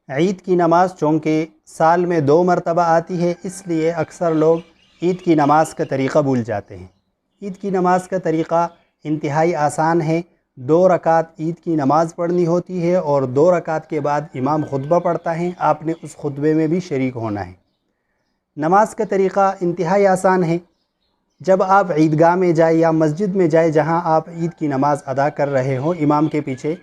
عید کی نماز چونکہ سال میں 2 مرتبہ آتی ہے، اس لیے اکثر لوگ عید کی نماز کا طریقہ بھول جاتے ہیں۔ عید کی نماز کا طریقہ انتہائی آسان ہے۔ 2 رکعت عید کی نماز پڑھنی ہوتی ہے اور 2 رکعت کے بعد امام خطبہ پڑھتا ہے، آپ نے اس خطبے میں بھی شریک ہونا ہے۔ نماز کا طریقہ انتہائی آسان ہے۔ جب آپ عیدگاہ میں جائیں یا مسجد میں جائیں جہاں آپ عید کی نماز ادا کر رہے ہوں امام کے پیچھے،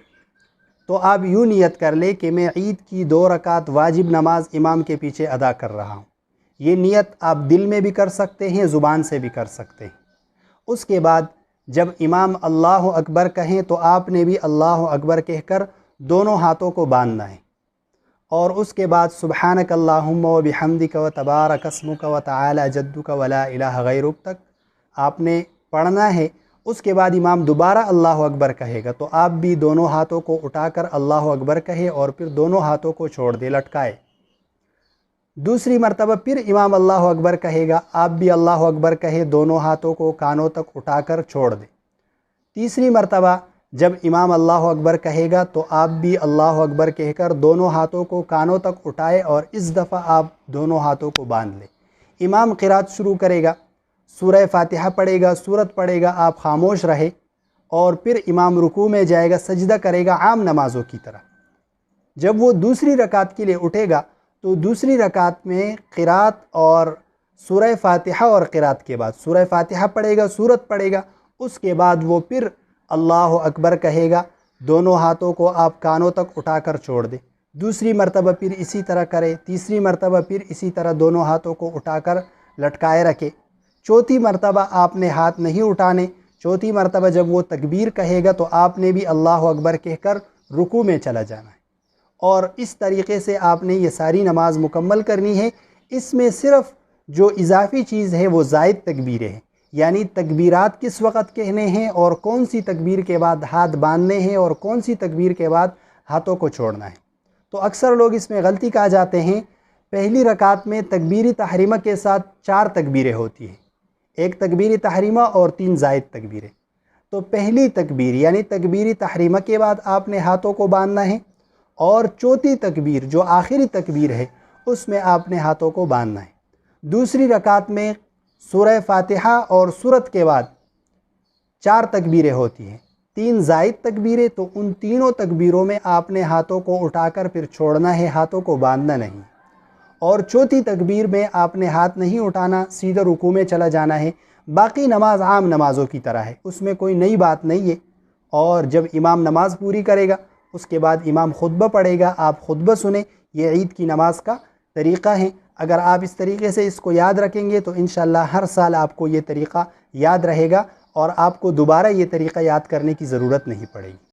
تو آپ یوں نیت کر لیں کہ میں عید کی 2 رکعت واجب نماز امام کے پیچھے ادا کر رہا ہوں۔ یہ نیت آپ دل میں بھی کر سکتے ہیں، زبان سے بھی کر سکتے ہیں۔ اس کے بعد جب امام اللہ اکبر کہیں تو آپ نے بھی اللہ اکبر کہہ کر دونوں ہاتھوں کو باندھنا ہے، اور اس کے بعد سبحانک اللہم و بحمدک و تبارک اسمک و تعالی جدک و لا الہ غیرک تک آپ نے پڑھنا ہے۔ اس کے بعد امام دوبارہ اللہ اکبر کہے گا تو آپ بھی دونوں ہاتھوں کو اٹھا کر اللہ اکبر کہے اور پھر دونوں ہاتھوں کو چھوڑ دے، لٹکائے۔ دوسری مرتبہ پھر امام اللہ اکبر کہے گا، آپ بھی اللہ اکبر کہے، دونوں ہاتھوں کو کانوں تک اٹھا کر چھوڑ دے۔ تیسری مرتبہ جب امام اللہ اکبر کہے گا تو آپ بھی اللہ اکبر کہہ کر دونوں ہاتھوں کو کانوں تک اٹھائے، اور اس دفعہ آپ دونوں ہاتھوں کو باندھ لیں۔ امام قرات شروع کرے گا، سورہ فاتحہ پڑھے گا، سورت پڑھے گا، آپ خاموش رہے، اور پھر امام رکوع میں جائے گا، سجدہ کرے گا عام نمازوں کی طرح۔ جب وہ دوسری رکعت کے لیے اٹھے گا تو دوسری رکعت میں قرات اور سورہ فاتحہ اور قرات کے بعد سورہ فاتحہ پڑھے گا، سورت پڑھے گا، اس کے بعد وہ پھر اللہ اکبر کہے گا، دونوں ہاتھوں کو آپ کانوں تک اٹھا کر چھوڑ دیں۔ دوسری مرتبہ پھر اسی طرح کرے، تیسری مرتبہ پھر اسی طرح دونوں ہاتھوں کو اٹھا کر لٹکائے رکھے۔ چوتھی مرتبہ آپ نے ہاتھ نہیں اٹھانے۔ چوتھی مرتبہ جب وہ تکبیر کہے گا تو آپ نے بھی اللہ اکبر کہہ کر رکوع میں چلا جانا ہے، اور اس طریقے سے آپ نے یہ ساری نماز مکمل کرنی ہے۔ اس میں صرف جو اضافی چیز ہے وہ زائد تکبیریں ہیں، یعنی تکبیرات کس وقت کہنے ہیں اور کون سی تکبیر کے بعد ہاتھ باندھنے ہیں اور کون سی تکبیر کے بعد ہاتھوں کو چھوڑنا ہے۔ تو اکثر لوگ اس میں غلطی کھا جاتے ہیں۔ پہلی رکعت میں تکبیر تحریمہ کے ساتھ 4 تکبیریں ہوتی ہیں، 1 تکبیر تحریمہ اور 3 زائد تکبیریں۔ تو پہلی تکبیر یعنی تکبیر تحریمہ کے بعد آپ نے ہاتھوں کو باندھنا ہے، اور چوتھی تکبیر جو آخری تکبیر ہے اس میں آپ نے ہاتھوں کو باندھنا ہے۔ دوسری رکعت میں سورہ فاتحہ اور سورت کے بعد 4 تکبیریں ہوتی ہیں، 3 زائد تکبیریں، تو ان تینوں تکبیروں میں آپ نے ہاتھوں کو اٹھا کر پھر چھوڑنا ہے، ہاتھوں کو باندھنا نہیں۔ اور چوتھی تکبیر میں آپ نے ہاتھ نہیں اٹھانا، سیدھا رکوع میں چلا جانا ہے۔ باقی نماز عام نمازوں کی طرح ہے، اس میں کوئی نئی بات نہیں ہے۔ اور جب امام نماز پوری کرے گا اس کے بعد امام خطبہ پڑھے گا، آپ خطبہ سنیں۔ یہ عید کی نماز کا طریقہ ہے۔ اگر آپ اس طریقے سے اس کو یاد رکھیں گے تو انشاءاللہ ہر سال آپ کو یہ طریقہ یاد رہے گا، اور آپ کو دوبارہ یہ طریقہ یاد کرنے کی ضرورت نہیں پڑے گی۔